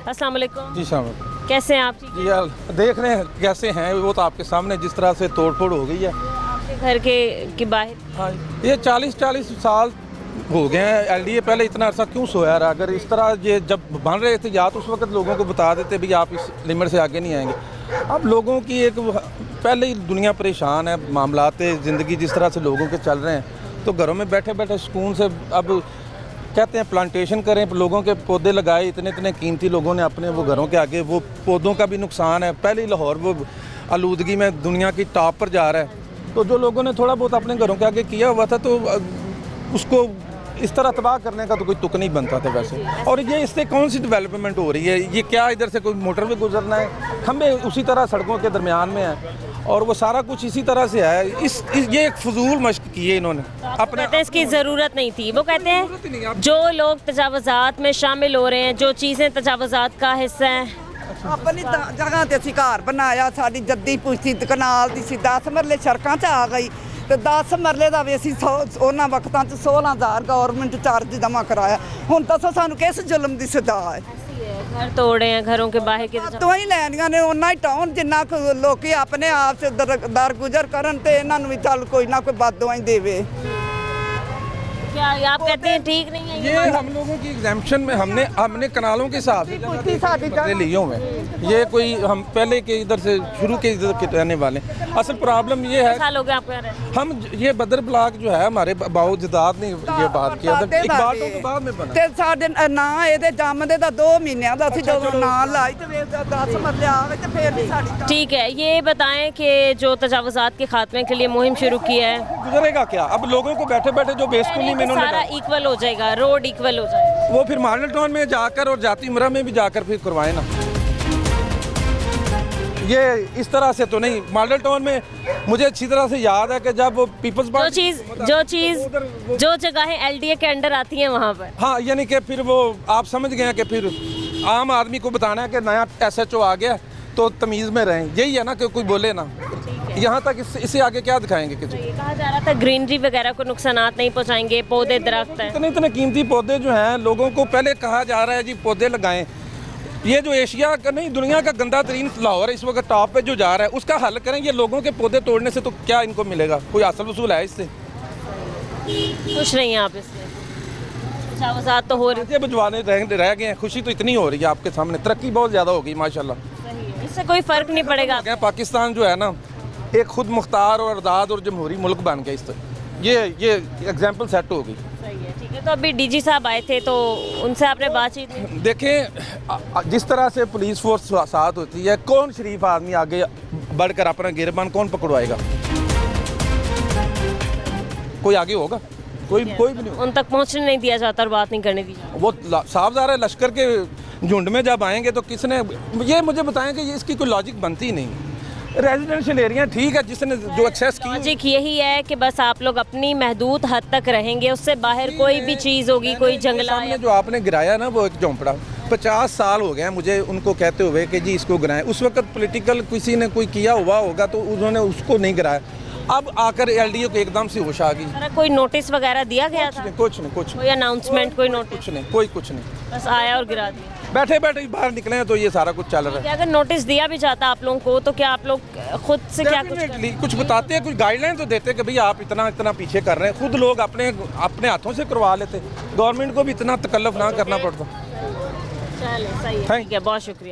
अस्सलाम वालेकुम। जी साहब कैसे हैं आप? ठीक जी यार देख रहे हैं कैसे हैं, वो तो आपके सामने जिस तरह से तोड़ फोड़ हो गई है। आपके घर के बाहर? हाँ ये 40 साल हो गए हैं। एलडीए पहले इतना अर्सा क्यों सोया रहा? अगर इस तरह ये जब बन रहे थे या तो उस वक्त लोगों को बता देते भी आप इस लिमिट से आगे नहीं आएंगे। अब लोगों की एक पहले ही दुनिया परेशान है, मामलात ज़िंदगी जिस तरह से लोगों के चल रहे हैं, तो घरों में बैठे बैठे सुकून से अब कहते हैं प्लांटेशन करें, लोगों के पौधे लगाए, इतने इतने कीमती लोगों ने अपने वो घरों के आगे, वो पौधों का भी नुकसान है। पहले ही लाहौर वो आलूदगी में दुनिया की टॉप पर जा रहा है, तो जो लोगों ने थोड़ा बहुत अपने घरों के आगे किया हुआ था तो उसको इस तरह तबाह करने का तो कोई तुक नहीं बनता था वैसे। और ये इससे कौन सी डेवलपमेंट हो रही है? ये क्या इधर से कोई मोटर भी गुजरना है, खंबे उसी तरह सड़कों के दरमियान में है और वो सारा कुछ इसी तरह से है। ये एक फजूल मश्क की है इन्होंने अपने। कहते हैं इसकी ज़रूरत नहीं थी। वो कहते हैं जो लोग तजावुज़ात में शामिल हो रहे हैं, जो चीज़ें तजावुज़ात का हिस्सा हैं, अपनी जगह ते असीं घर बनाया, साडी जद्दी पुश्ती कनाल दी सी 10 मरले सड़कां च आ गई ते 10 मरले दा भी असीं उन्हां वक्तां च 16,000 गवर्नमेंट चार्ज जमा कराया। हुण दसो सानूं किस जुल्म दी सज़ा है? घर तोड़े हैं, घरों के बाहर के तो ही लैनियां ने उन्ना ही टाउन जिन्ना लोकी अपने आप से दरगुजर करन ते इन्हां नूं भी चल कोई ना कोई बददुआ ही देवे। क्या आप कहते हैं ठीक नहीं है ये हम लोगों की एग्जाम्पशन में हमने कनालों के हिसाब से बदले लिए हुए हैं। ये कोई हम पहले के इधर से शुरू के इधर के रहने वाले। असल प्रॉब्लम ये है, साल हो गए आपको यहाँ रहते? हम ये बदर ब्लॉक जो है हमारे बाऊ जदाद ने ये बात किया था, इकबाल तो बाद में बना ते साडे ना ਇਹਦੇ ਜੰਮਦੇ ਦਾ 2 ਮਹੀਨਿਆਂ ਦਾ ਅਸੀਂ ਜਦੋਂ ਨਾਂ ਲਾਈ ਤੇ ਵੇਖ 10 ਮਰਲੇ ਆ ਗਏ ਤੇ ਫੇਰ ਨਹੀਂ ਸਾਡੀ। ठीक है, ये बताएं कि जो तजावुज़ात के खात्मे के लिए मुहिम शुरू की है, गुजरेगा क्या? अब लोगों को बैठे बैठे जो बेस्कूनी में इन्होंने सारा इक्वल हो जाएगा, रोड इक्वल हो जाएगा, वो फिर मॉडल टाउन में जाकर और जाती उमरा में भी जाकर फिर करवाए ना। ये इस तरह से तो नहीं। मॉडल टाउन में मुझे अच्छी तरह से याद है कि जब वो पीपल्स जो जगहें एलडीए के अंडर आती हैं वहाँ पर, हाँ यानी कि फिर वो आप समझ गए हैं कि फिर आम आदमी को बताना है कि नया एसएचओ आ गया तो तमीज़ में रहें, यही है ना कि कोई बोले ना। यहाँ तक इससे आगे क्या दिखाएंगे किसी? ये कहा जा रहा था ग्रीनरी वगैरह को नुकसानात नहीं पहुँचाएंगे, पौधे दरख्त हैं। इतने इतने कीमती पौधे जो हैं, लोगों को पहले कहा जा रहा है जी पौधे लगाएं। ये जो एशिया का नहीं दुनिया का गंदा तरीन लाहौर इस वक्त टॉप पे जो जा रहा है, उसका हल करें। ये लोगों के पौधे तोड़ने से तो क्या इनको मिलेगा? कोई हासिल वसूल है इससे? खुश नहीं हैं आप इससे? तजावुज़ात तो हो रही ये भिजवाने रह गए हैं। खुशी तो इतनी हो रही है आपके सामने, तरक्की बहुत ज़्यादा हो गई माशाल्लाह। है, इससे कोई फ़र्क नहीं पड़ेगा। पाकिस्तान जो है ना एक खुद मुख्तार और आज़ाद और जमहूरी मुल्क बन गया। इस ये एग्जाम्पल सेट हो गई। सही है, ठीक है। तो अभी डीजी साहब आए थे तो उनसे आपने बातचीत की? देखें जिस तरह से पुलिस फोर्स साथ होती है, कौन शरीफ आदमी आगे बढ़कर अपना गिरबान कौन पकड़वाएगा? कोई आगे होगा? कोई भी नहीं होगा। उन तक पहुंचने नहीं दिया जाता और बात नहीं करने दी जाती। वो साफ ज़ाहिर है लश्कर के झुंड में जब आएंगे तो किसने ये मुझे बताएं कि ये इसकी कोई लॉजिक बनती ही नहीं। रेजिडेंशियल एरिया ठीक है, जिसने जो एक्सेस की, लॉजिक यही है कि बस आप लोग अपनी महदूद हद तक रहेंगे, उससे बाहर कोई भी चीज़ होगी, कोई जंगला सामने जो आपने गिराया ना वो एक झोंपड़ा 50 साल हो गए हैं मुझे उनको कहते हुए कि जी इसको गिराएं। उस वक्त पॉलिटिकल किसी ने कोई किया हुआ होगा तो उन्होंने उसको नहीं गिराया। अब आकर एलडीओ को एकदम से होश आ गई। कोई नोटिस वगैरह दिया गया था? कुछ नहीं कोई अनाउंसमेंट, कोई नोटिस? कुछ नहीं, बस आया और गिरा दिया। बैठे बैठे बाहर निकले हैं तो ये सारा कुछ चल रहा है। अगर नोटिस दिया भी जाता आप लोगों को तो क्या आप लोग खुद से क्या कुछ बताते हैं, कुछ गाइडलाइन तो देते हैं कि भाई आप इतना इतना पीछे कर रहे हैं। खुद लोग अपने हाथों से करवा लेते, गवर्नमेंट को भी इतना तकल्लुफ ना करना पड़ता। चलो सही है, ठीक है, बहुत शुक्रिया।